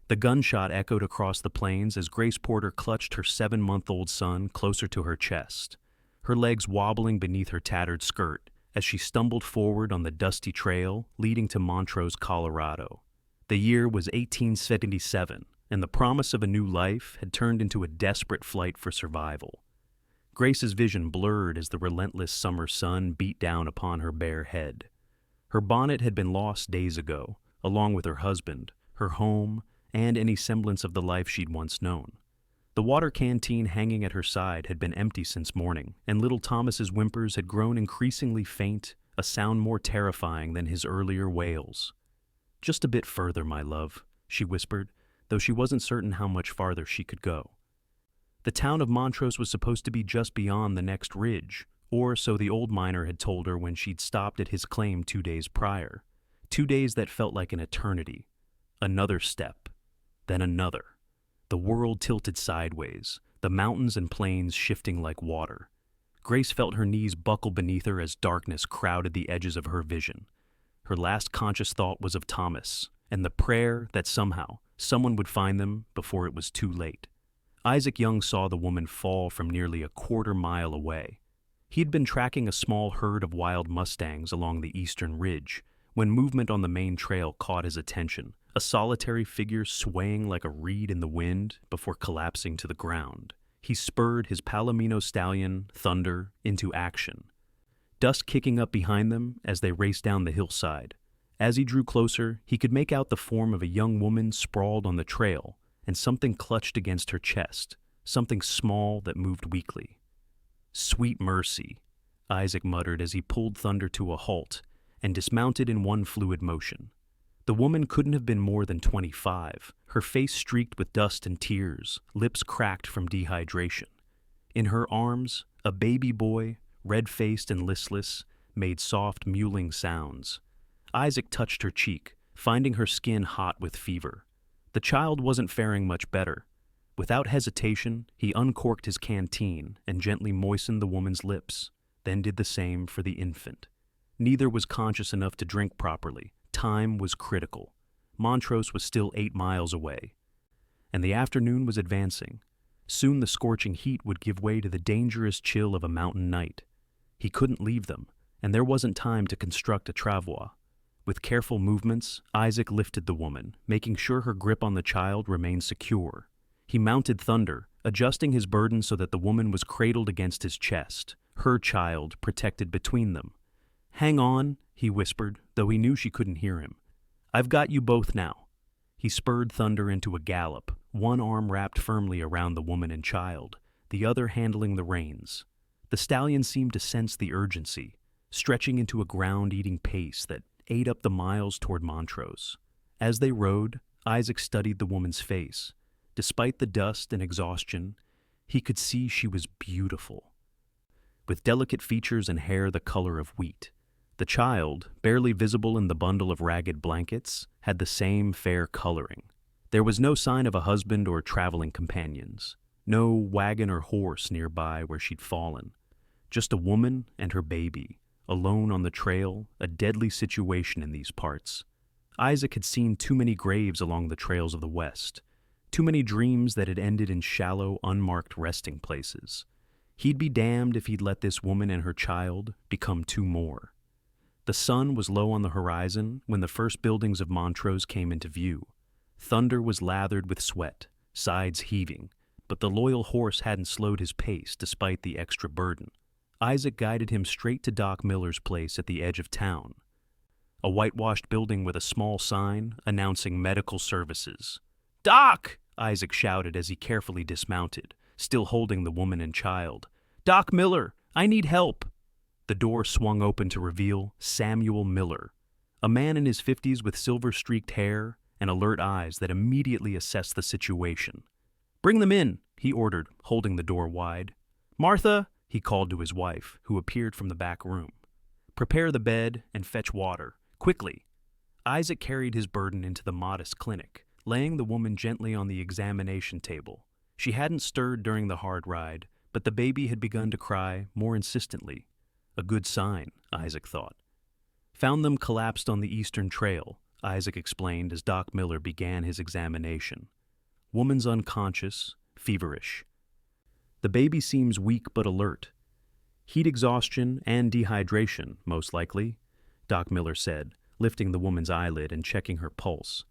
The gunshot echoed across the plains as Grace Porter clutched her 7-month-old son closer to her chest, her legs wobbling beneath her tattered skirt as she stumbled forward on the dusty trail leading to Montrose, Colorado. The year was 1877, and the promise of a new life had turned into a desperate flight for survival. Grace's vision blurred as the relentless summer sun beat down upon her bare head. Her bonnet had been lost days ago, along with her husband, her home, and any semblance of the life she'd once known. The water canteen hanging at her side had been empty since morning, and little Thomas's whimpers had grown increasingly faint, a sound more terrifying than his earlier wails. "Just a bit further, my love," she whispered, though she wasn't certain how much farther she could go. The town of Montrose was supposed to be just beyond the next ridge, or so the old miner had told her when she'd stopped at his claim 2 days prior. 2 days that felt like an eternity. Another step, then another. The world tilted sideways, the mountains and plains shifting like water. Grace felt her knees buckle beneath her as darkness crowded the edges of her vision. Her last conscious thought was of Thomas, and the prayer that somehow someone would find them before it was too late. Isaac Young saw the woman fall from nearly a quarter-mile away. He'd been tracking a small herd of wild mustangs along the eastern ridge when movement on the main trail caught his attention, a solitary figure swaying like a reed in the wind before collapsing to the ground. He spurred his Palomino stallion, Thunder, into action, dust kicking up behind them as they raced down the hillside. As he drew closer, he could make out the form of a young woman sprawled on the trail, and something clutched against her chest, something small that moved weakly. "Sweet mercy," Isaac muttered as he pulled Thunder to a halt and dismounted in one fluid motion. The woman couldn't have been more than 25, her face streaked with dust and tears, lips cracked from dehydration. In her arms, a baby boy, red-faced and listless, made soft, mewling sounds. Isaac touched her cheek, finding her skin hot with fever. The child wasn't faring much better. Without hesitation, he uncorked his canteen and gently moistened the woman's lips, then did the same for the infant. Neither was conscious enough to drink properly. Time was critical. Montrose was still 8 miles away, and the afternoon was advancing. Soon the scorching heat would give way to the dangerous chill of a mountain night. He couldn't leave them, and there wasn't time to construct a travois. With careful movements, Isaac lifted the woman, making sure her grip on the child remained secure. He mounted Thunder, adjusting his burden so that the woman was cradled against his chest, her child protected between them. "Hang on," he whispered, though he knew she couldn't hear him. "I've got you both now." He spurred Thunder into a gallop, one arm wrapped firmly around the woman and child, the other handling the reins. The stallion seemed to sense the urgency, stretching into a ground-eating pace that ate up the miles toward Montrose. As they rode, Isaac studied the woman's face. Despite the dust and exhaustion, he could see she was beautiful, with delicate features and hair the color of wheat. The child, barely visible in the bundle of ragged blankets, had the same fair coloring. There was no sign of a husband or traveling companions, no wagon or horse nearby where she'd fallen. Just a woman and her baby, alone on the trail, a deadly situation in these parts. Isaac had seen too many graves along the trails of the West, too many dreams that had ended in shallow, unmarked resting places. He'd be damned if he'd let this woman and her child become two more. The sun was low on the horizon when the first buildings of Montrose came into view. Thunder was lathered with sweat, sides heaving, but the loyal horse hadn't slowed his pace despite the extra burden. Isaac guided him straight to Doc Miller's place at the edge of town, a whitewashed building with a small sign announcing medical services. "Doc!" Isaac shouted as he carefully dismounted, still holding the woman and child. "Doc Miller, I need help." The door swung open to reveal Samuel Miller, a man in his 50s with silver-streaked hair and alert eyes that immediately assessed the situation. "Bring them in," he ordered, holding the door wide. "Martha," he called to his wife, who appeared from the back room. "Prepare the bed and fetch water, quickly." Isaac carried his burden into the modest clinic, laying the woman gently on the examination table. She hadn't stirred during the hard ride, but the baby had begun to cry more insistently. A good sign, Isaac thought. Found them collapsed on the eastern trail, Isaac explained as Doc Miller began his examination. Woman's unconscious, feverish. The baby seems weak but alert. Heat exhaustion and dehydration, most likely, Doc Miller said, lifting the woman's eyelid and checking her pulse.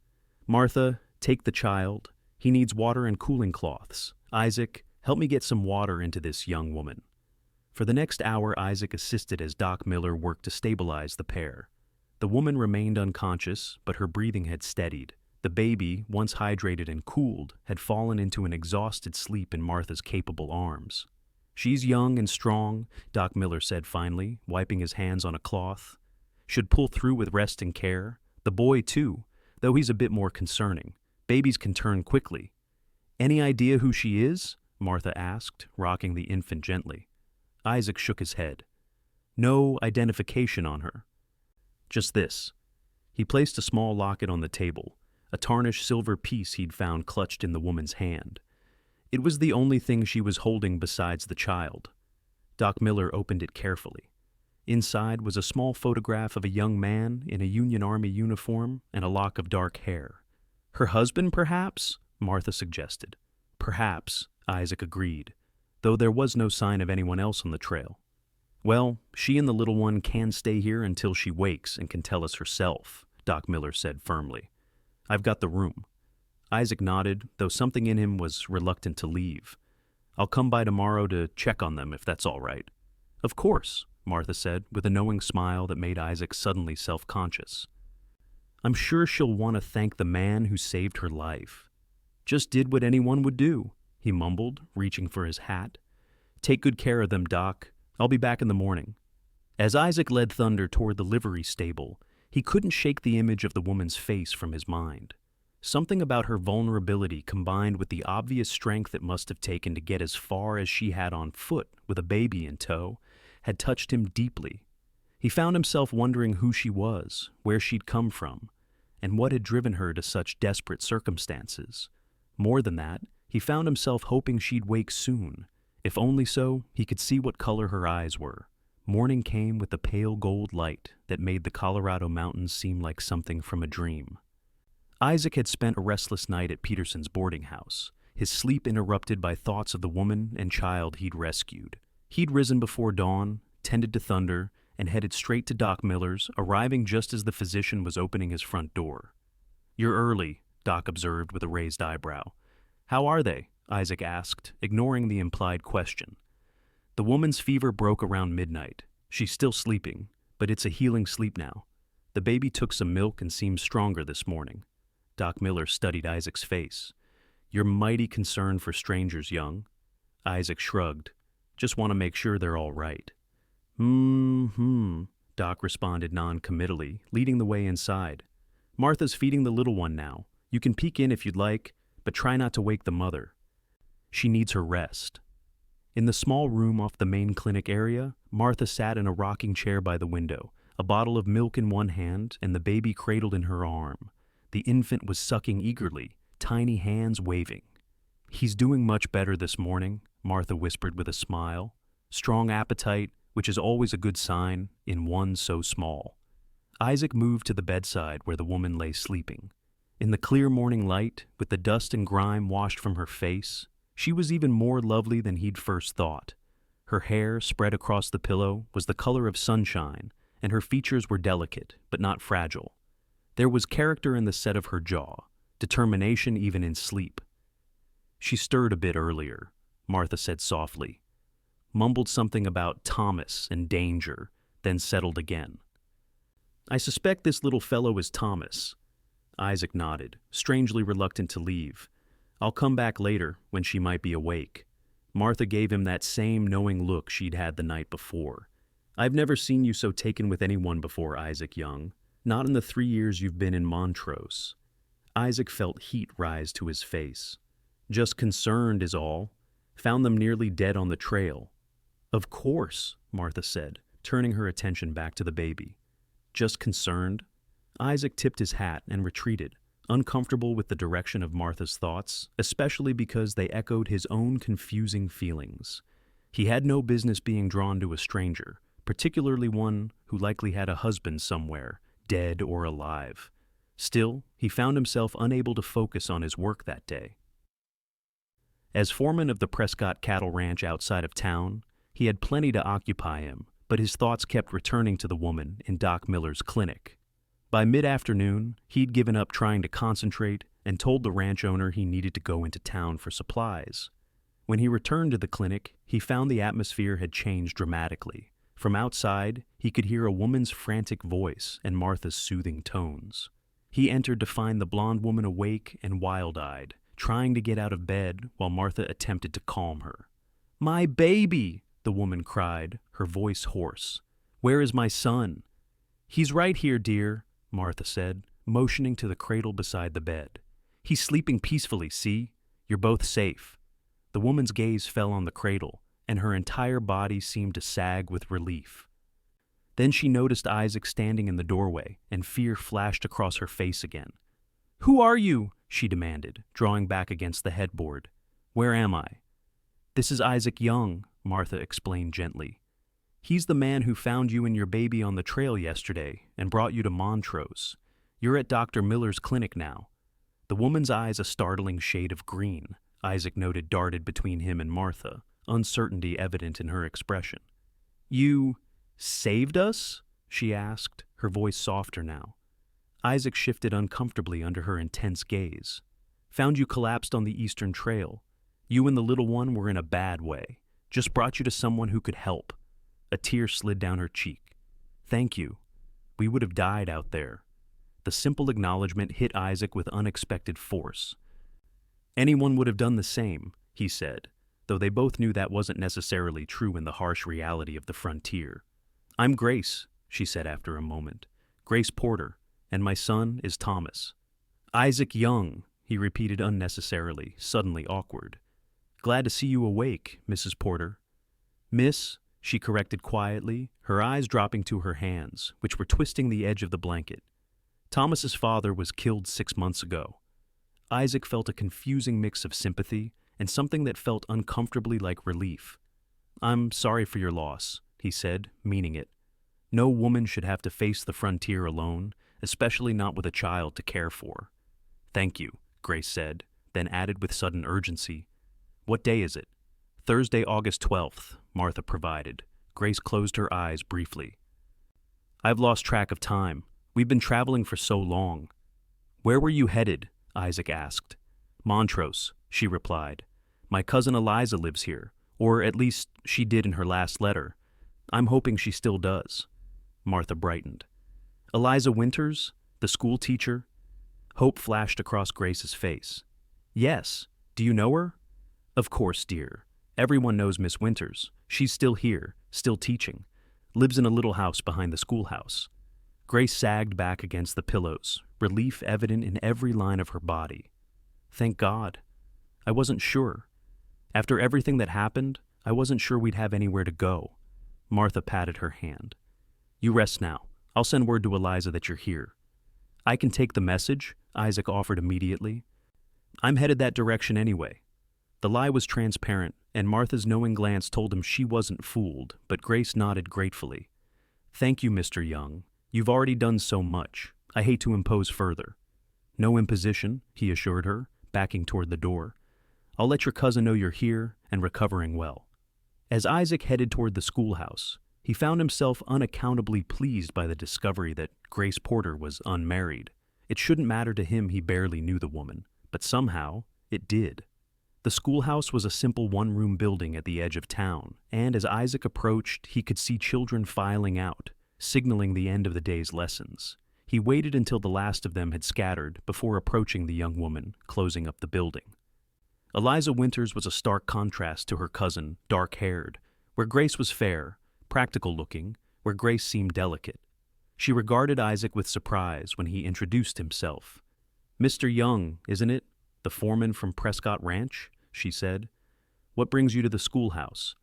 Martha, take the child. He needs water and cooling cloths. Isaac, help me get some water into this young woman. For the next hour, Isaac assisted as Doc Miller worked to stabilize the pair. The woman remained unconscious, but her breathing had steadied. The baby, once hydrated and cooled, had fallen into an exhausted sleep in Martha's capable arms. She's young and strong, Doc Miller said finally, wiping his hands on a cloth. Should pull through with rest and care. The boy, too, though he's a bit more concerning. Babies can turn quickly. Any idea who she is? Martha asked, rocking the infant gently. Isaac shook his head. No identification on her. Just this. He placed a small locket on the table, a tarnished silver piece he'd found clutched in the woman's hand. It was the only thing she was holding besides the child. Doc Miller opened it carefully. Inside was a small photograph of a young man in a Union Army uniform and a lock of dark hair. Her husband, perhaps? Martha suggested. Perhaps, Isaac agreed, though there was no sign of anyone else on the trail. Well, she and the little one can stay here until she wakes and can tell us herself, Doc Miller said firmly. I've got the room. Isaac nodded, though something in him was reluctant to leave. I'll come by tomorrow to check on them if that's all right. Of course, Martha said, with a knowing smile that made Isaac suddenly self-conscious. I'm sure she'll want to thank the man who saved her life. Just did what anyone would do, he mumbled, reaching for his hat. Take good care of them, Doc. I'll be back in the morning. As Isaac led Thunder toward the livery stable, he couldn't shake the image of the woman's face from his mind. Something about her vulnerability combined with the obvious strength it must have taken to get as far as she had on foot with a baby in tow had touched him deeply. He found himself wondering who she was, where she'd come from, and what had driven her to such desperate circumstances. More than that, he found himself hoping she'd wake soon, if only so he could see what color her eyes were. Morning came with a pale gold light that made the Colorado mountains seem like something from a dream. Isaac had spent a restless night at Peterson's boarding house, his sleep interrupted by thoughts of the woman and child he'd rescued. He'd risen before dawn, tended to Thunder, and headed straight to Doc Miller's, arriving just as the physician was opening his front door. You're early, Doc observed with a raised eyebrow. How are they? Isaac asked, ignoring the implied question. The woman's fever broke around midnight. She's still sleeping, but it's a healing sleep now. The baby took some milk and seems stronger this morning. Doc Miller studied Isaac's face. You're mighty concerned for strangers, young. Isaac shrugged. Just want to make sure they're all right. Doc responded non-committally, leading the way inside. Martha's feeding the little one now. You can peek in if you'd like, but try not to wake the mother. She needs her rest. In the small room off the main clinic area, Martha sat in a rocking chair by the window, a bottle of milk in one hand and the baby cradled in her arm. The infant was sucking eagerly, tiny hands waving. He's doing much better this morning, Martha whispered with a smile. Strong appetite, which is always a good sign in one so small. Isaac moved to the bedside where the woman lay sleeping. In the clear morning light, with the dust and grime washed from her face, she was even more lovely than he'd first thought. Her hair, spread across the pillow, was the color of sunshine, and her features were delicate, but not fragile. There was character in the set of her jaw, determination even in sleep. She stirred a bit earlier, Martha said softly, mumbled something about Thomas and danger, then settled again. I suspect this little fellow is Thomas. Isaac nodded, strangely reluctant to leave. I'll come back later, when she might be awake. Martha gave him that same knowing look she'd had the night before. I've never seen you so taken with anyone before, Isaac Young. Not in the 3 years you've been in Montrose. Isaac felt heat rise to his face. Just concerned is all. Found them nearly dead on the trail. Of course, Martha said, turning her attention back to the baby. Just concerned? Isaac tipped his hat and retreated, uncomfortable with the direction of Martha's thoughts, especially because they echoed his own confusing feelings. He had no business being drawn to a stranger, particularly one who likely had a husband somewhere, dead or alive. Still, he found himself unable to focus on his work that day. As foreman of the Prescott Cattle Ranch outside of town, he had plenty to occupy him, but his thoughts kept returning to the woman in Doc Miller's clinic. By mid-afternoon, he'd given up trying to concentrate and told the ranch owner he needed to go into town for supplies. When he returned to the clinic, he found the atmosphere had changed dramatically. From outside, he could hear a woman's frantic voice and Martha's soothing tones. He entered to find the blonde woman awake and wild-eyed, trying to get out of bed while Martha attempted to calm her. "My baby!" the woman cried, her voice hoarse. "Where is my son?" "He's right here, dear," Martha said, motioning to the cradle beside the bed. "He's sleeping peacefully, see? You're both safe." The woman's gaze fell on the cradle, and her entire body seemed to sag with relief. Then she noticed Isaac standing in the doorway, and fear flashed across her face again. "Who are you?" she demanded, drawing back against the headboard. "Where am I?" "This is Isaac Young," Martha explained gently. "He's the man who found you and your baby on the trail yesterday and brought you to Montrose. You're at Dr. Miller's clinic now." The woman's eyes, a startling shade of green, Isaac noted, darted between him and Martha, uncertainty evident in her expression. "You saved us?" she asked, her voice softer now. Isaac shifted uncomfortably under her intense gaze. "Found you collapsed on the eastern trail. You and the little one were in a bad way. Just brought you to someone who could help." A tear slid down her cheek. "Thank you. We would have died out there." The simple acknowledgement hit Isaac with unexpected force. "Anyone would have done the same," he said, though they both knew that wasn't necessarily true in the harsh reality of the frontier. "I'm Grace," she said after a moment. "Grace Porter, and my son is Thomas." "Isaac Young," he repeated unnecessarily, suddenly awkward. "Glad to see you awake, Mrs. Porter." "Miss," she corrected quietly, her eyes dropping to her hands, which were twisting the edge of the blanket. "Thomas's father was killed 6 months ago." Isaac felt a confusing mix of sympathy and something that felt uncomfortably like relief. "I'm sorry for your loss," he said, meaning it. No woman should have to face the frontier alone, especially not with a child to care for. "Thank you," Grace said, then added with sudden urgency, "What day is it?" "Thursday, August 12th, Martha provided. Grace closed her eyes briefly. "I've lost track of time. We've been traveling for so long." "Where were you headed?" Isaac asked. "Montrose," she replied. "My cousin Eliza lives here, or at least she did in her last letter. I'm hoping she still does." Martha brightened. "Eliza Winters, the school teacher?" Hope flashed across Grace's face. "Yes. Do you know her?" "Of course, dear. Everyone knows Miss Winters. She's still here, still teaching. Lives in a little house behind the schoolhouse." Grace sagged back against the pillows, relief evident in every line of her body. "Thank God. I wasn't sure. After everything that happened, I wasn't sure we'd have anywhere to go." Martha patted her hand. "You rest now. I'll send word to Eliza that you're here." "I can take the message," Isaac offered immediately. "I'm headed that direction anyway." The lie was transparent, and Martha's knowing glance told him she wasn't fooled, but Grace nodded gratefully. "Thank you, Mr. Young. You've already done so much. I hate to impose further." "No imposition," he assured her, backing toward the door. "I'll let your cousin know you're here and recovering well." As Isaac headed toward the schoolhouse, he found himself unaccountably pleased by the discovery that Grace Porter was unmarried. It shouldn't matter to him, he barely knew the woman, but somehow it did. The schoolhouse was a simple one-room building at the edge of town, and as Isaac approached, he could see children filing out, signaling the end of the day's lessons. He waited until the last of them had scattered before approaching the young woman, closing up the building. Eliza Winters was a stark contrast to her cousin, dark-haired, where Grace was fair, practical-looking, where Grace seemed delicate. She regarded Isaac with surprise when he introduced himself. "Mr. Young, isn't it? The foreman from Prescott Ranch?" she said. "What brings you to the schoolhouse?"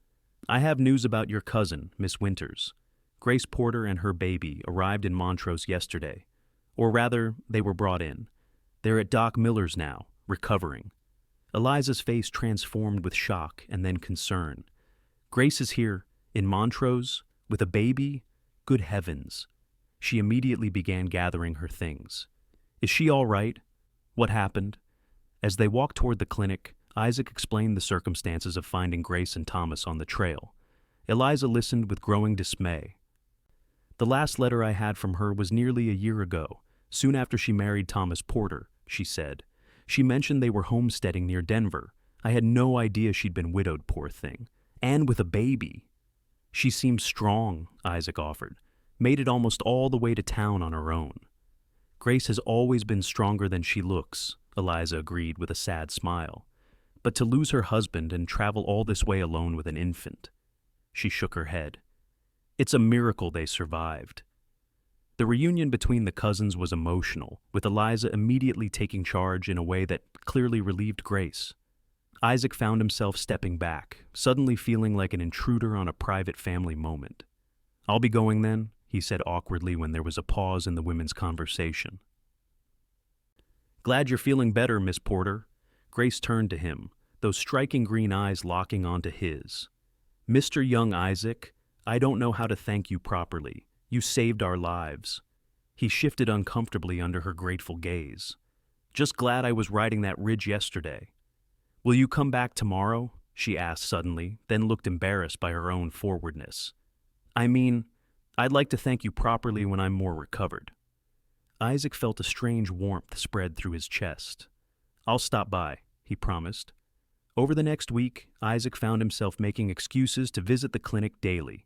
"I have news about your cousin, Miss Winters. Grace Porter and her baby arrived in Montrose yesterday. Or rather, they were brought in. They're at Doc Miller's now, recovering." Eliza's face transformed with shock and then concern. "Grace is here, in Montrose, with a baby? Good heavens." She immediately began gathering her things. Is she all right? What happened? As they walked toward the clinic, Isaac explained the circumstances of finding Grace and Thomas on the trail. Eliza listened with growing dismay. The last letter I had from her was nearly a year ago, soon after she married Thomas Porter, she said. She mentioned they were homesteading near Denver. I had no idea she'd been widowed, poor thing. And with a baby. She seemed strong, Isaac offered. Made it almost all the way to town on her own. Grace has always been stronger than she looks, Eliza agreed with a sad smile. But to lose her husband and travel all this way alone with an infant. She shook her head. It's a miracle they survived. The reunion between the cousins was emotional, with Eliza immediately taking charge in a way that clearly relieved Grace. Isaac found himself stepping back, suddenly feeling like an intruder on a private family moment. I'll be going then, he said awkwardly when there was a pause in the women's conversation. Glad you're feeling better, Miss Porter. Grace turned to him, those striking green eyes locking onto his. Mr. Young Isaac, I don't know how to thank you properly. You saved our lives. He shifted uncomfortably under her grateful gaze. Just glad I was riding that ridge yesterday. Will you come back tomorrow? She asked suddenly, then looked embarrassed by her own forwardness. I mean, I'd like to thank you properly when I'm more recovered. Isaac felt a strange warmth spread through his chest. I'll stop by, he promised. Over the next week, Isaac found himself making excuses to visit the clinic daily,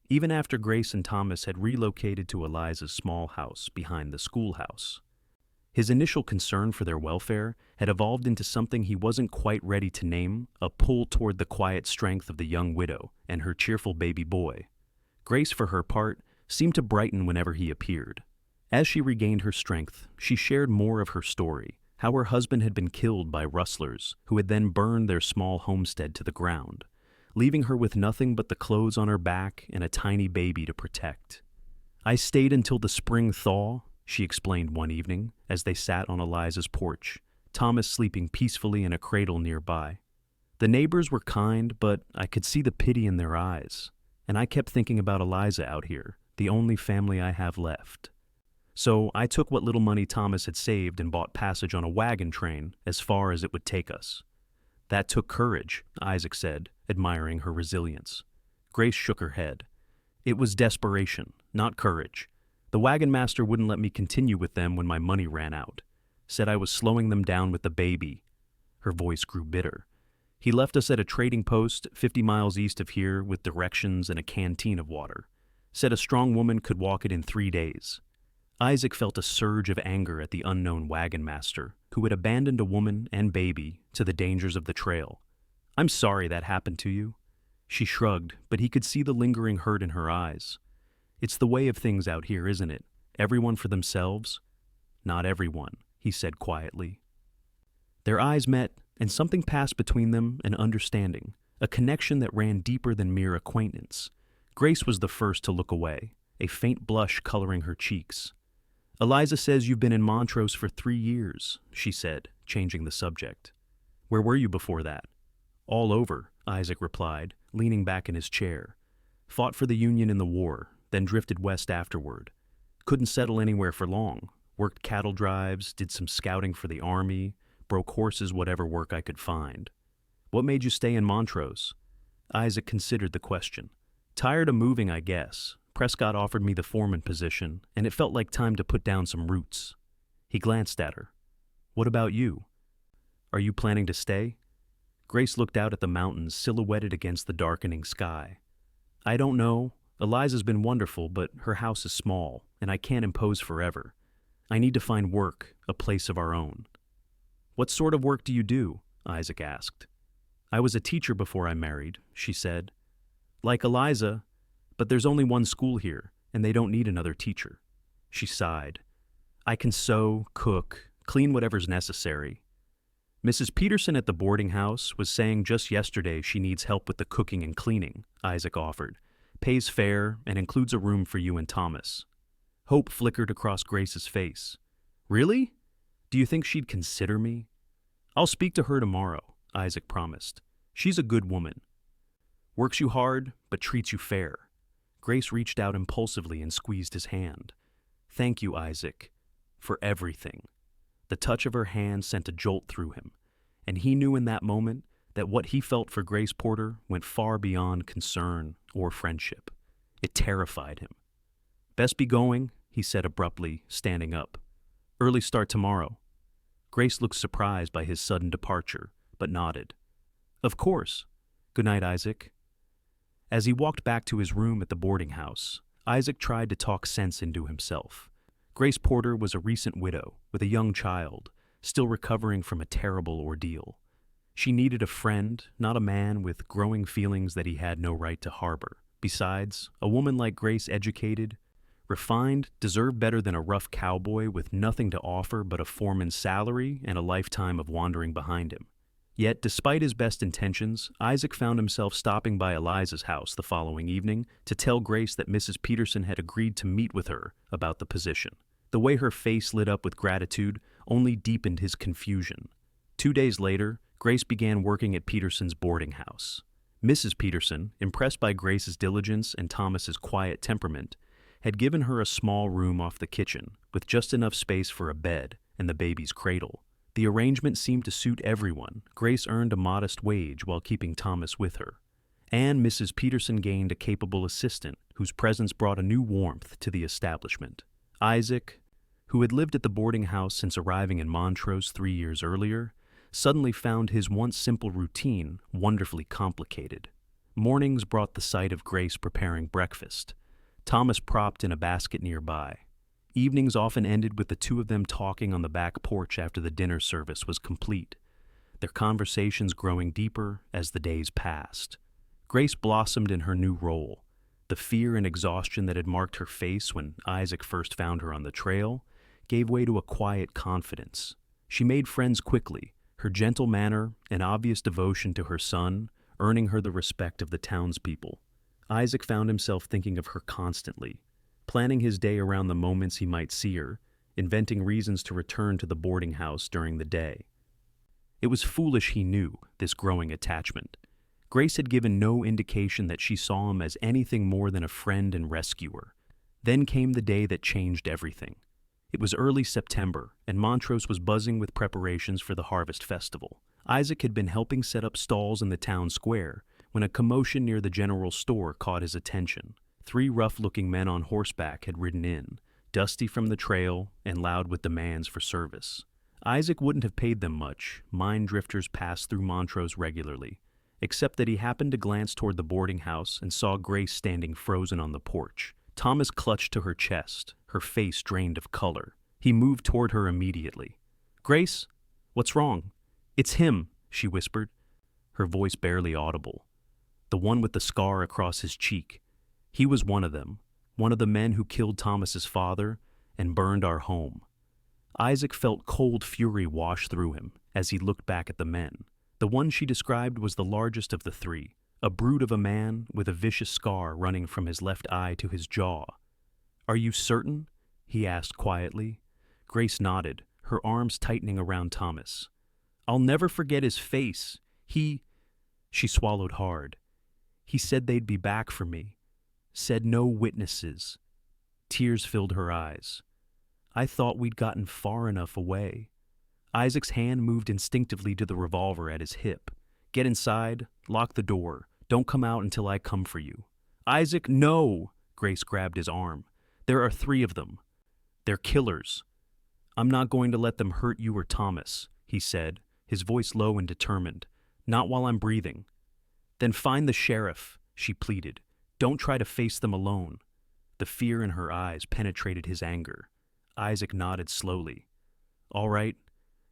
even after Grace and Thomas had relocated to Eliza's small house behind the schoolhouse. His initial concern for their welfare had evolved into something he wasn't quite ready to name, a pull toward the quiet strength of the young widow and her cheerful baby boy. Grace, for her part, seemed to brighten whenever he appeared. As she regained her strength, she shared more of her story, how her husband had been killed by rustlers who had then burned their small homestead to the ground, leaving her with nothing but the clothes on her back and a tiny baby to protect. I stayed until the spring thaw, she explained one evening as they sat on Eliza's porch, Thomas sleeping peacefully in a cradle nearby. The neighbors were kind, but I could see the pity in their eyes, and I kept thinking about Eliza out here, the only family I have left. So I took what little money Thomas had saved and bought passage on a wagon train as far as it would take us. That took courage, Isaac said, admiring her resilience. Grace shook her head. It was desperation, not courage. The wagon master wouldn't let me continue with them when my money ran out. Said I was slowing them down with the baby. Her voice grew bitter. He left us at a trading post 50 miles east of here with directions and a canteen of water. Said a strong woman could walk it in 3 days. Isaac felt a surge of anger at the unknown wagon master, who had abandoned a woman and baby to the dangers of the trail. I'm sorry that happened to you. She shrugged, but he could see the lingering hurt in her eyes. It's the way of things out here, isn't it? Everyone for themselves? Not everyone, he said quietly. Their eyes met, and something passed between them, an understanding, a connection that ran deeper than mere acquaintance. Grace was the first to look away, a faint blush coloring her cheeks. Eliza says you've been in Montrose for 3 years, she said, changing the subject. Where were you before that? All over, Isaac replied, leaning back in his chair. Fought for the Union in the war, then drifted west afterward. Couldn't settle anywhere for long. Worked cattle drives, did some scouting for the army, broke horses, whatever work I could find. What made you stay in Montrose? Isaac considered the question. Tired of moving, I guess. Prescott offered me the foreman position, and it felt like time to put down some roots. He glanced at her. What about you? Are you planning to stay? Grace looked out at the mountains silhouetted against the darkening sky. I don't know. Eliza's been wonderful, but her house is small, and I can't impose forever. I need to find work, a place of our own. What sort of work do you do? Isaac asked. I was a teacher before I married, she said. Like Eliza, but there's only one school here, and they don't need another teacher. She sighed. I can sew, cook, clean whatever's necessary. Mrs. Peterson at the boarding house was saying just yesterday she needs help with the cooking and cleaning, Isaac offered. Pays fair and includes a room for you and Thomas. Hope flickered across Grace's face. Really? Do you think she'd consider me? I'll speak to her tomorrow, Isaac promised. She's a good woman. Works you hard, but treats you fair. Grace reached out impulsively and squeezed his hand. Thank you, Isaac, for everything. The touch of her hand sent a jolt through him, and he knew in that moment that what he felt for Grace Porter went far beyond concern or friendship. It terrified him. "Best be going," he said abruptly, standing up. "Early start tomorrow." Grace looked surprised by his sudden departure, but nodded. "Of course. Good night, Isaac." As he walked back to his room at the boarding house, Isaac tried to talk sense into himself. Grace Porter was a recent widow with a young child, still recovering from a terrible ordeal. She needed a friend, not a man with growing feelings that he had no right to harbor. Besides, a woman like Grace, educated, refined, deserved better than a rough cowboy with nothing to offer but a foreman's salary and a lifetime of wandering behind him. Yet, despite his best intentions, Isaac found himself stopping by Eliza's house the following evening to tell Grace that Mrs. Peterson had agreed to meet with her about the position. The way her face lit up with gratitude only deepened his confusion. 2 days later, Grace began working at Peterson's boarding house. Mrs. Peterson, impressed by Grace's diligence and Thomas's quiet temperament, had given her a small room off the kitchen with just enough space for a bed and the baby's cradle. The arrangement seemed to suit everyone. Grace earned a modest wage while keeping Thomas with her. And Mrs. Peterson gained a capable assistant whose presence brought a new warmth to the establishment. Isaac, who had lived at the boarding house since arriving in Montrose 3 years earlier, suddenly found his once simple routine wonderfully complicated. Mornings brought the sight of Grace preparing breakfast, Thomas propped in a basket nearby. Evenings often ended with the two of them talking on the back porch after the dinner service was complete, their conversations growing deeper as the days passed. Grace blossomed in her new role. The fear and exhaustion that had marked her face when Isaac first found her on the trail gave way to a quiet confidence. She made friends quickly, her gentle manner and obvious devotion to her son earning her the respect of the townspeople. Isaac found himself thinking of her constantly, planning his day around the moments he might see her, inventing reasons to return to the boarding house during the day. It was foolish, he knew, this growing attachment. Grace had given no indication that she saw him as anything more than a friend and rescuer. Then came the day that changed everything. It was early September, and Montrose was buzzing with preparations for the Harvest Festival. Isaac had been helping set up stalls in the town square when a commotion near the general store caught his attention. 3 rough-looking men on horseback had ridden in, dusty from the trail and loud with demands for service. Isaac wouldn't have paid them much. Mine drifters passed through Montrose regularly, except that he happened to glance toward the boarding house and saw Grace standing frozen on the porch. Thomas clutched to her chest, her face drained of color. He moved toward her immediately. "Grace, what's wrong?" "It's him," she whispered, her voice barely audible. The one with the scar across his cheek. He was one of them, one of the men who killed Thomas's father and burned our home. Isaac felt cold fury wash through him as he looked back at the men. The one she described was the largest of the 3, a brute of a man with a vicious scar running from his left eye to his jaw. "Are you certain?" he asked quietly. Grace nodded, her arms tightening around Thomas. "I'll never forget his face. She swallowed hard. "He said they'd be back for me. Said no witnesses." Tears filled her eyes. "I thought we'd gotten far enough away." Isaac's hand moved instinctively to the revolver at his hip. "Get inside, lock the door. Don't come out until I come for you." "Isaac, no!" Grace grabbed his arm. "There are 3 of them. They're killers. I'm not going to let them hurt you or Thomas," he said, his voice low and determined. "Not while I'm breathing." "Then find the sheriff," she pleaded. "Don't try to face them alone." The fear in her eyes penetrated his anger. Isaac nodded slowly. "All right,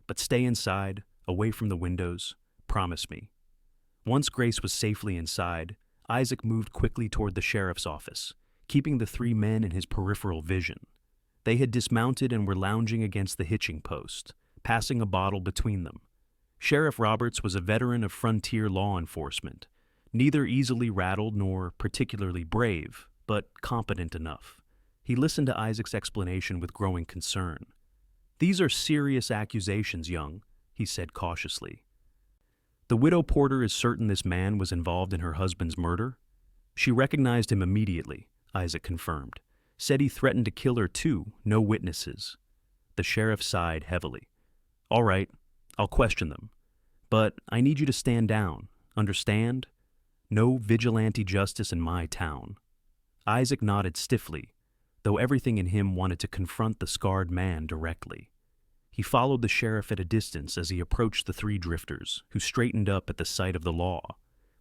but stay inside, away from the windows. Promise me." Once Grace was safely inside, Isaac moved quickly toward the sheriff's office, keeping the 3 men in his peripheral vision. They had dismounted and were lounging against the hitching post, passing a bottle between them. Sheriff Roberts was a veteran of frontier law enforcement, neither easily rattled nor particularly brave, but competent enough. He listened to Isaac's explanation with growing concern. "These are serious accusations, young," he said cautiously. "The widow Porter is certain this man was involved in her husband's murder?" "She recognized him immediately," Isaac confirmed. "Said he threatened to kill her too, no witnesses." The sheriff sighed heavily. All right, I'll question them. But I need you to stand down. Understand? No vigilante justice in my town. Isaac nodded stiffly, though everything in him wanted to confront the scarred man directly. He followed the sheriff at a distance as he approached the three drifters, who straightened up at the sight of the law.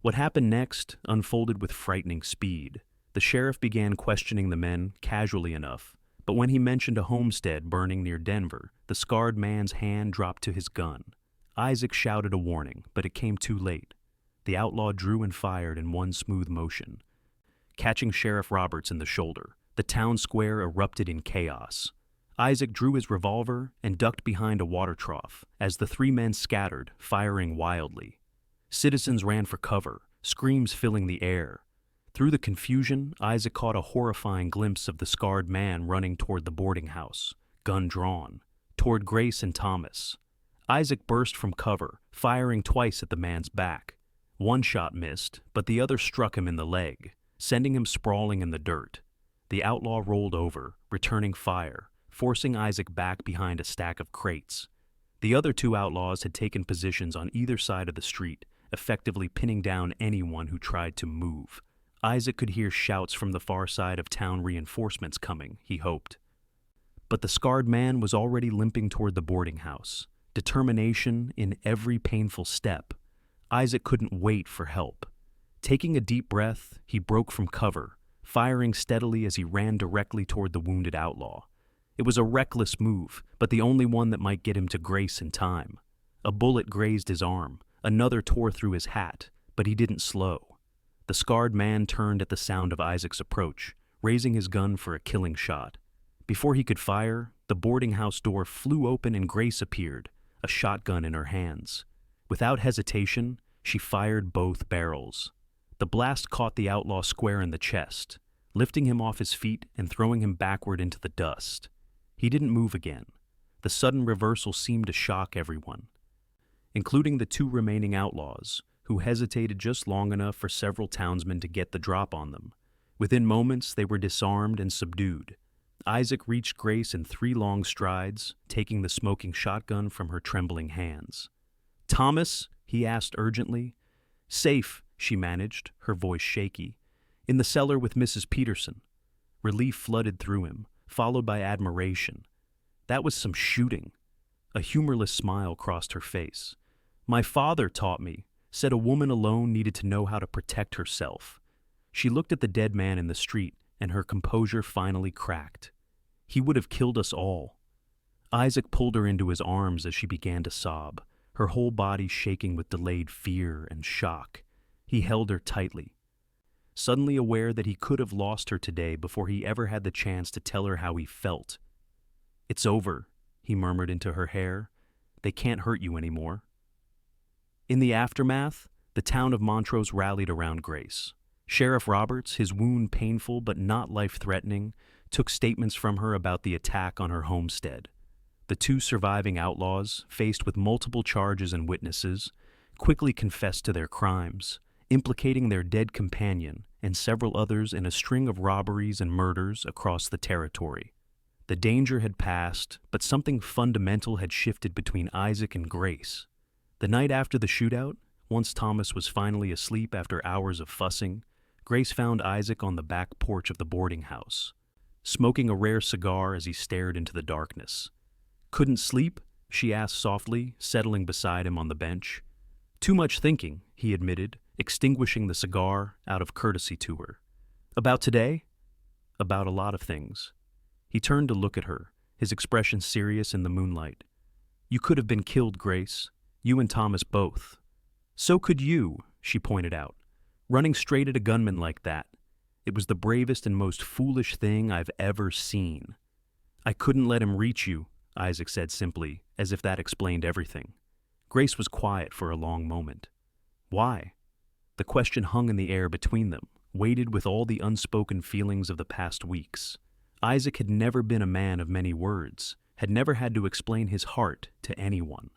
What happened next unfolded with frightening speed. The sheriff began questioning the men casually enough, but when he mentioned a homestead burning near Denver, the scarred man's hand dropped to his gun. Isaac shouted a warning, but it came too late. The outlaw drew and fired in one smooth motion, catching Sheriff Roberts in the shoulder. The town square erupted in chaos. Isaac drew his revolver and ducked behind a water trough as the three men scattered, firing wildly. Citizens ran for cover, screams filling the air. Through the confusion, Isaac caught a horrifying glimpse of the scarred man running toward the boarding house, gun drawn, toward Grace and Thomas. Isaac burst from cover, firing twice at the man's back. One shot missed, but the other struck him in the leg, sending him sprawling in the dirt. The outlaw rolled over, returning fire, forcing Isaac back behind a stack of crates. The other two outlaws had taken positions on either side of the street, effectively pinning down anyone who tried to move. Isaac could hear shouts from the far side of town, reinforcements coming, he hoped. But the scarred man was already limping toward the boarding house, determination in every painful step. Isaac couldn't wait for help. Taking a deep breath, he broke from cover, firing steadily as he ran directly toward the wounded outlaw. It was a reckless move, but the only one that might get him to Grace in time. A bullet grazed his arm, another tore through his hat, but he didn't slow. The scarred man turned at the sound of Isaac's approach, raising his gun for a killing shot. Before he could fire, the boarding house door flew open and Grace appeared, a shotgun in her hands. Without hesitation, she fired both barrels. The blast caught the outlaw square in the chest, lifting him off his feet and throwing him backward into the dust. He didn't move again. The sudden reversal seemed to shock everyone, including the two remaining outlaws, who hesitated just long enough for several townsmen to get the drop on them. Within moments, they were disarmed and subdued. Isaac reached Grace in 3 long strides, taking the smoking shotgun from her trembling hands. "Thomas?" he asked urgently. "Safe," she managed, her voice shaky. "In the cellar with Mrs. Peterson." Relief flooded through him, followed by admiration. That was some shooting. A humorless smile crossed her face. "My father taught me, said a woman alone needed to know how to protect herself." She looked at the dead man in the street, and her composure finally cracked. "He would have killed us all." Isaac pulled her into his arms as she began to sob, her whole body shaking with delayed fear and shock. He held her tightly, suddenly aware that he could have lost her today before he ever had the chance to tell her how he felt. "It's over," he murmured into her hair. "They can't hurt you anymore." In the aftermath, the town of Montrose rallied around Grace. Sheriff Roberts, his wound painful but not life-threatening, took statements from her about the attack on her homestead. The 2 surviving outlaws, faced with multiple charges and witnesses, quickly confessed to their crimes, implicating their dead companion and several others in a string of robberies and murders across the territory. The danger had passed, but something fundamental had shifted between Isaac and Grace. The night after the shootout, once Thomas was finally asleep after hours of fussing, Grace found Isaac on the back porch of the boarding house, smoking a rare cigar as he stared into the darkness. "Couldn't sleep?" she asked softly, settling beside him on the bench. "Too much thinking," he admitted, extinguishing the cigar out of courtesy to her. "About today?" "About a lot of things." He turned to look at her, his expression serious in the moonlight. "You could have been killed, Grace. You and Thomas both." "So could you," she pointed out, "running straight at a gunman like that. It was the bravest and most foolish thing I've ever seen." "I couldn't let him reach you," Isaac said simply, as if that explained everything. Grace was quiet for a long moment. "Why?" The question hung in the air between them, weighted with all the unspoken feelings of the past weeks. Isaac had never been a man of many words, had never had to explain his heart to anyone.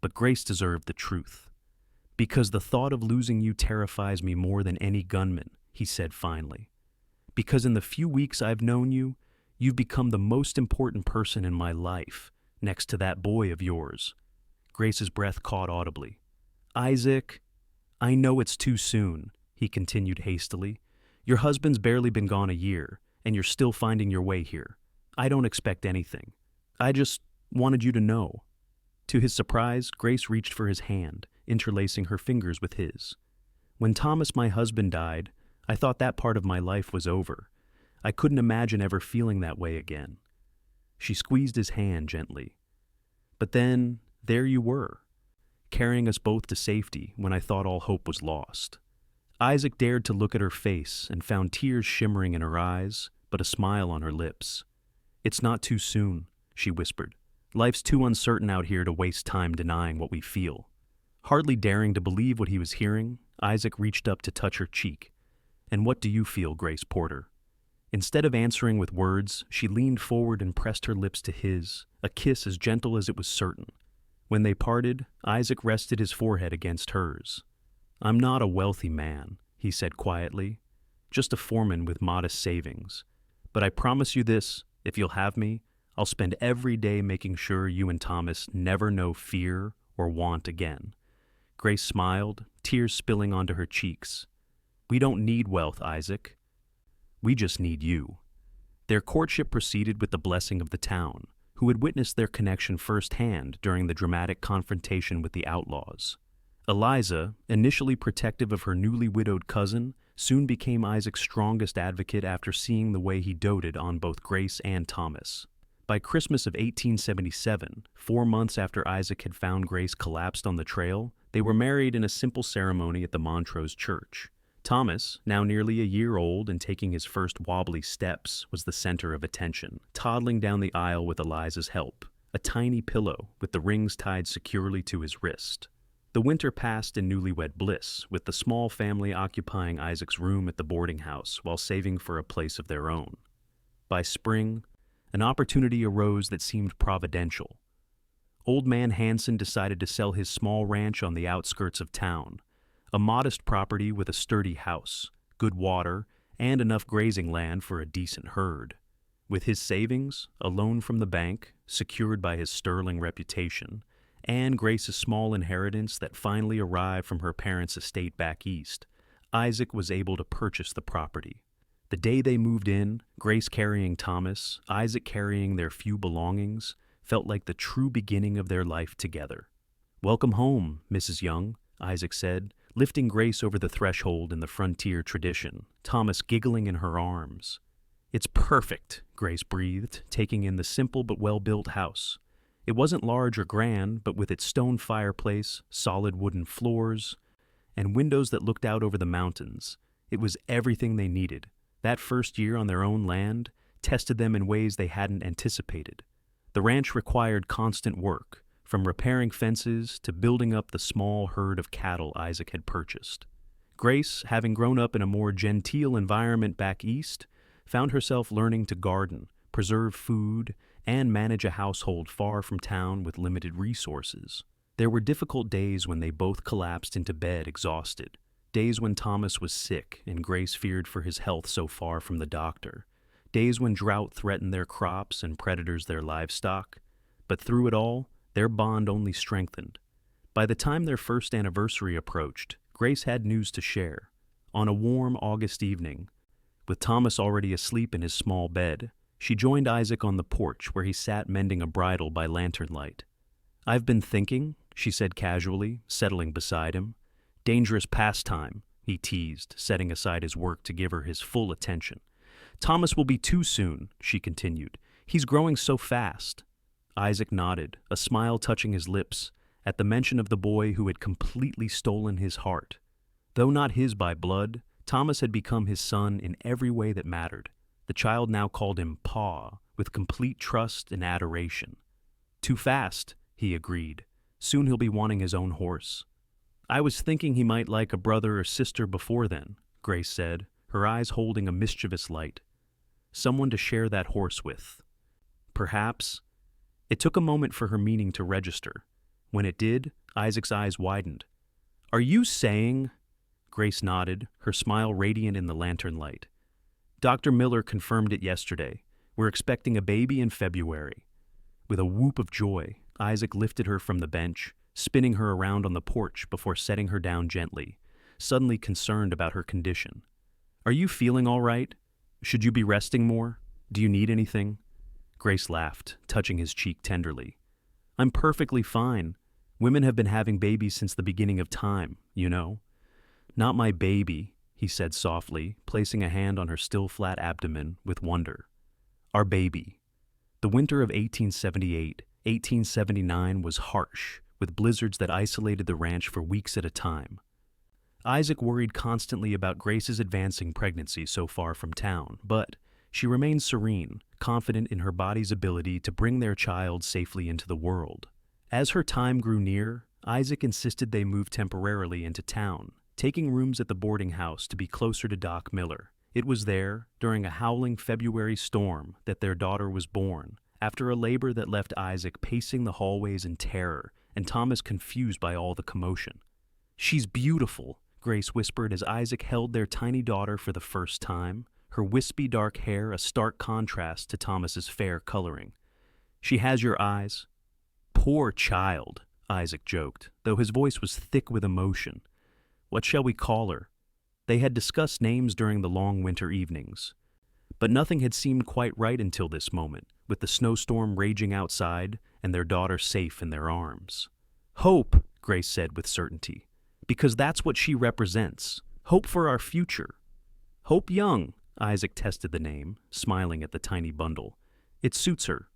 But Grace deserved the truth. "Because the thought of losing you terrifies me more than any gunman," he said finally. "Because in the few weeks I've known you, you've become the most important person in my life, next to that boy of yours. Grace's breath caught audibly. Isaac, I know it's too soon, he continued hastily. Your husband's barely been gone a year, and you're still finding your way here. I don't expect anything. I just wanted you to know. To his surprise, Grace reached for his hand, interlacing her fingers with his. When Thomas, my husband, died, I thought that part of my life was over. I couldn't imagine ever feeling that way again. She squeezed his hand gently. But then, there you were, carrying us both to safety when I thought all hope was lost. Isaac dared to look at her face and found tears shimmering in her eyes, but a smile on her lips. It's not too soon, she whispered. Life's too uncertain out here to waste time denying what we feel. Hardly daring to believe what he was hearing, Isaac reached up to touch her cheek. And what do you feel, Grace Porter? Instead of answering with words, she leaned forward and pressed her lips to his, a kiss as gentle as it was certain. When they parted, Isaac rested his forehead against hers. I'm not a wealthy man, he said quietly, just a foreman with modest savings. But I promise you this, if you'll have me, I'll spend every day making sure you and Thomas never know fear or want again. Grace smiled, tears spilling onto her cheeks. We don't need wealth, Isaac. We just need you. Their courtship proceeded with the blessing of the town, who had witnessed their connection firsthand during the dramatic confrontation with the outlaws. Eliza, initially protective of her newly widowed cousin, soon became Isaac's strongest advocate after seeing the way he doted on both Grace and Thomas. By Christmas of 1877, 4 months after Isaac had found Grace collapsed on the trail, they were married in a simple ceremony at the Montrose church. Thomas, now nearly a year old and taking his first wobbly steps, was the center of attention, toddling down the aisle with Eliza's help, a tiny pillow with the rings tied securely to his wrist. The winter passed in newlywed bliss, with the small family occupying Isaac's room at the boarding house while saving for a place of their own. By spring, an opportunity arose that seemed providential. Old Man Hanson decided to sell his small ranch on the outskirts of town, a modest property with a sturdy house, good water, and enough grazing land for a decent herd. With his savings, a loan from the bank, secured by his sterling reputation, and Grace's small inheritance that finally arrived from her parents' estate back east, Isaac was able to purchase the property. The day they moved in, Grace carrying Thomas, Isaac carrying their few belongings, felt like the true beginning of their life together. Welcome home, Mrs. Young, Isaac said, lifting Grace over the threshold in the frontier tradition, Thomas giggling in her arms. It's perfect, Grace breathed, taking in the simple but well-built house. It wasn't large or grand, but with its stone fireplace, solid wooden floors, and windows that looked out over the mountains, it was everything they needed. That first year on their own land tested them in ways they hadn't anticipated. The ranch required constant work, from repairing fences to building up the small herd of cattle Isaac had purchased. Grace, having grown up in a more genteel environment back east, found herself learning to garden, preserve food, and manage a household far from town with limited resources. There were difficult days when they both collapsed into bed exhausted, days when Thomas was sick and Grace feared for his health so far from the doctor, days when drought threatened their crops and predators their livestock. But through it all, their bond only strengthened. By the time their first anniversary approached, Grace had news to share. On a warm August evening, with Thomas already asleep in his small bed, she joined Isaac on the porch where he sat mending a bridle by lantern light. I've been thinking, she said casually, settling beside him. Dangerous pastime, he teased, setting aside his work to give her his full attention. Thomas will be too soon, she continued. He's growing so fast. Isaac nodded, a smile touching his lips, at the mention of the boy who had completely stolen his heart. Though not his by blood, Thomas had become his son in every way that mattered. The child now called him Pa, with complete trust and adoration. Too fast, he agreed. Soon he'll be wanting his own horse. I was thinking he might like a brother or sister before then, Grace said, her eyes holding a mischievous light. Someone to share that horse with. Perhaps. It took a moment for her meaning to register. When it did, Isaac's eyes widened. Are you saying? Grace nodded, her smile radiant in the lantern light. Dr. Miller confirmed it yesterday. We're expecting a baby in February. With a whoop of joy, Isaac lifted her from the bench, spinning her around on the porch before setting her down gently, suddenly concerned about her condition. "Are you feeling all right? Should you be resting more? Do you need anything?" Grace laughed, touching his cheek tenderly. "I'm perfectly fine. Women have been having babies since the beginning of time, you know." "Not my baby," he said softly, placing a hand on her still flat abdomen with wonder. "Our baby." The winter of 1878, 1879 was harsh, with blizzards that isolated the ranch for weeks at a time. Isaac worried constantly about Grace's advancing pregnancy so far from town, but she remained serene, confident in her body's ability to bring their child safely into the world. As her time grew near, Isaac insisted they move temporarily into town, taking rooms at the boarding house to be closer to Doc Miller. It was there, during a howling February storm, that their daughter was born, after a labor that left Isaac pacing the hallways in terror and Thomas confused by all the commotion. "She's beautiful," Grace whispered as Isaac held their tiny daughter for the first time, her wispy dark hair a stark contrast to Thomas's fair coloring. "She has your eyes." "Poor child," Isaac joked, though his voice was thick with emotion. "What shall we call her?" They had discussed names during the long winter evenings, but nothing had seemed quite right until this moment, with the snowstorm raging outside and their daughter safe in their arms. "Hope," Grace said with certainty, "because that's what she represents. Hope for our future." "Hope Young," Isaac tested the name, smiling at the tiny bundle. "It suits her."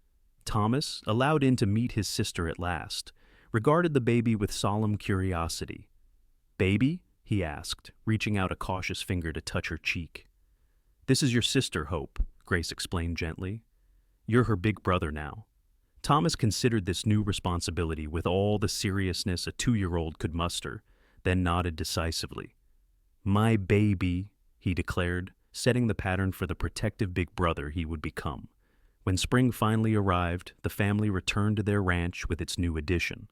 Thomas, allowed in to meet his sister at last, regarded the baby with solemn curiosity. "Baby?" he asked, reaching out a cautious finger to touch her cheek. "This is your sister, Hope," Grace explained gently. "You're her big brother now." Thomas considered this new responsibility with all the seriousness a 2-year-old could muster, then nodded decisively. "My baby," he declared, setting the pattern for the protective big brother he would become. When spring finally arrived, the family returned to their ranch with its new addition.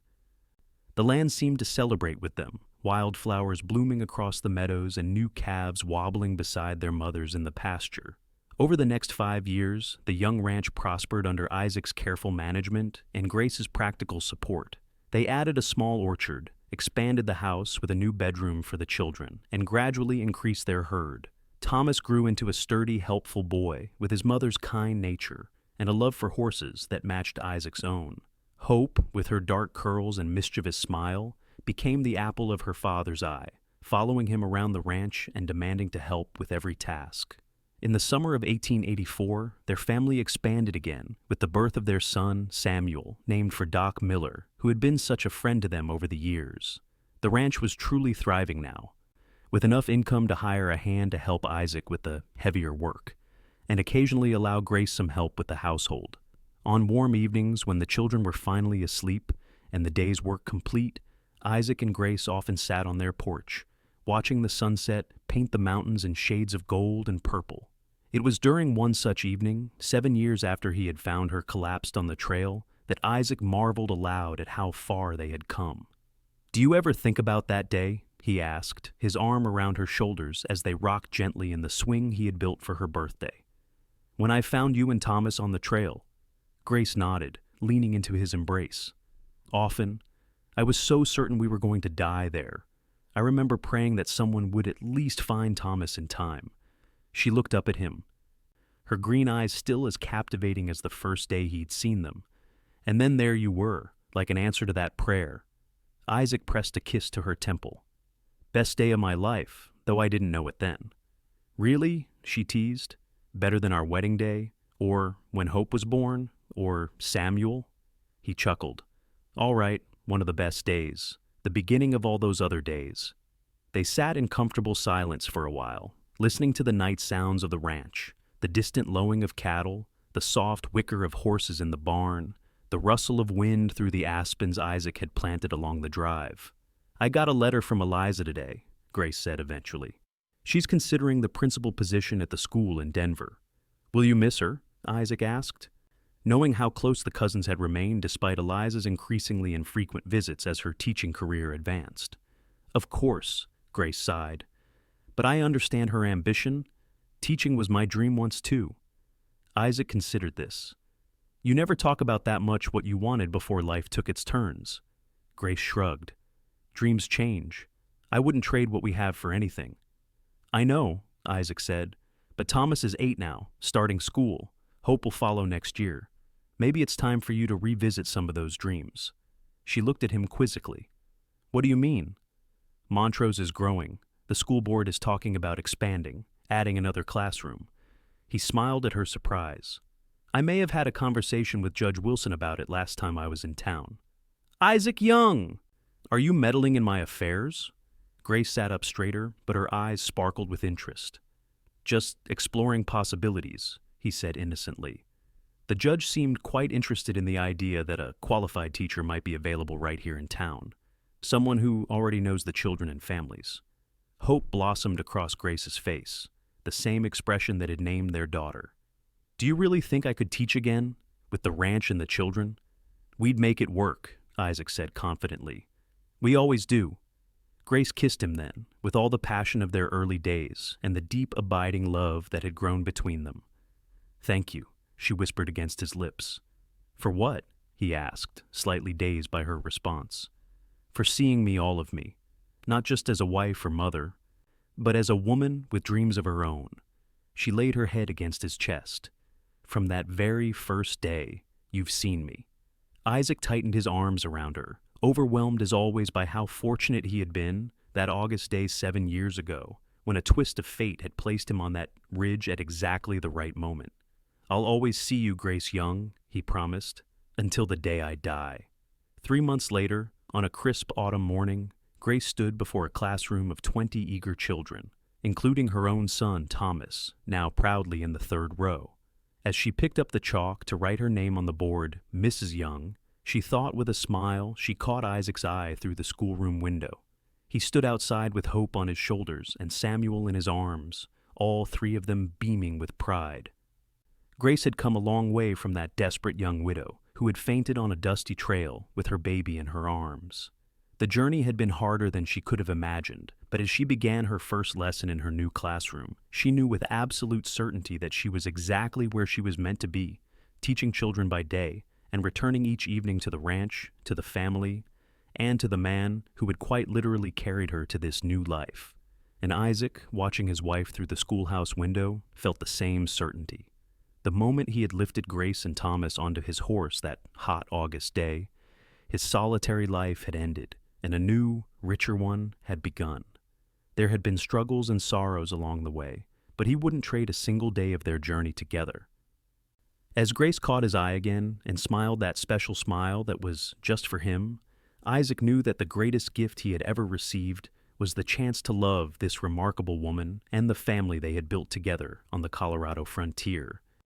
The land seemed to celebrate with them, wildflowers blooming across the meadows and new calves wobbling beside their mothers in the pasture. Over the next 5 years, the young ranch prospered under Isaac's careful management and Grace's practical support. They added a small orchard, expanded the house with a new bedroom for the children, and gradually increased their herd. Thomas grew into a sturdy, helpful boy with his mother's kind nature and a love for horses that matched Isaac's own. Hope, with her dark curls and mischievous smile, became the apple of her father's eye, following him around the ranch and demanding to help with every task. In the summer of 1884, their family expanded again with the birth of their son, Samuel, named for Doc Miller, who had been such a friend to them over the years. The ranch was truly thriving now, with enough income to hire a hand to help Isaac with the heavier work, and occasionally allow Grace some help with the household. On warm evenings, when the children were finally asleep and the day's work complete, Isaac and Grace often sat on their porch, watching the sunset paint the mountains in shades of gold and purple. It was during one such evening, 7 years after he had found her collapsed on the trail, that Isaac marveled aloud at how far they had come. "Do you ever think about that day?" he asked, his arm around her shoulders as they rocked gently in the swing he had built for her birthday. "When I found you and Thomas on the trail." Grace nodded, leaning into his embrace. "Often. I was so certain we were going to die there. I remember praying that someone would at least find Thomas in time." She looked up at him, her green eyes still as captivating as the first day he'd seen them. "And then there you were, like an answer to that prayer." Isaac pressed a kiss to her temple. "Best day of my life, though I didn't know it then." "Really?" she teased. "Better than our wedding day? Or when Hope was born? Or Samuel?" He chuckled. "All right, one of the best days. The beginning of all those other days." They sat in comfortable silence for a while, listening to the night sounds of the ranch, the distant lowing of cattle, the soft whicker of horses in the barn, the rustle of wind through the aspens Isaac had planted along the drive. "I got a letter from Eliza today," Grace said eventually. "She's considering the principal position at the school in Denver." "Will you miss her?" Isaac asked, knowing how close the cousins had remained despite Eliza's increasingly infrequent visits as her teaching career advanced. "Of course," Grace sighed. "But I understand her ambition. Teaching was my dream once too." Isaac considered this. You never talk about that much what you wanted before life took its turns. Grace shrugged. Dreams change. I wouldn't trade what we have for anything. I know, Isaac said, but Thomas is 8 now, starting school. Hope will follow next year. Maybe it's time for you to revisit some of those dreams. She looked at him quizzically. What do you mean? Montrose is growing. The school board is talking about expanding, adding another classroom. He smiled at her surprise. I may have had a conversation with Judge Wilson about it last time I was in town. Isaac Young! Are you meddling in my affairs? Grace sat up straighter, but her eyes sparkled with interest. Just exploring possibilities, he said innocently. The judge seemed quite interested in the idea that a qualified teacher might be available right here in town, someone who already knows the children and families. Hope blossomed across Grace's face, the same expression that had named their daughter. Do you really think I could teach again, with the ranch and the children? We'd make it work, Isaac said confidently. We always do. Grace kissed him then, with all the passion of their early days and the deep abiding love that had grown between them. Thank you, she whispered against his lips. For what? He asked, slightly dazed by her response. For seeing me all of me, not just as a wife or mother, but as a woman with dreams of her own. She laid her head against his chest. From that very first day, you've seen me. Isaac tightened his arms around her, overwhelmed as always by how fortunate he had been that August day 7 years ago, when a twist of fate had placed him on that ridge at exactly the right moment. I'll always see you, Grace Young, he promised, until the day I die. 3 months later, on a crisp autumn morning, Grace stood before a classroom of 20 eager children, including her own son, Thomas, now proudly in the 3rd row. As she picked up the chalk to write her name on the board, Mrs. Young, she thought with a smile she caught Isaac's eye through the schoolroom window. He stood outside with Hope on his shoulders and Samuel in his arms, all 3 of them beaming with pride. Grace had come a long way from that desperate young widow who had fainted on a dusty trail with her baby in her arms. The journey had been harder than she could have imagined, but as she began her first lesson in her new classroom, she knew with absolute certainty that she was exactly where she was meant to be, teaching children by day and returning each evening to the ranch, to the family, and to the man who had quite literally carried her to this new life. And Isaac, watching his wife through the schoolhouse window, felt the same certainty. The moment he had lifted Grace and Thomas onto his horse that hot August day, his solitary life had ended, and a new, richer one had begun. There had been struggles and sorrows along the way, but he wouldn't trade a single day of their journey together. As Grace caught his eye again and smiled that special smile that was just for him, Isaac knew that the greatest gift he had ever received was the chance to love this remarkable woman and the family they had built together on the Colorado frontier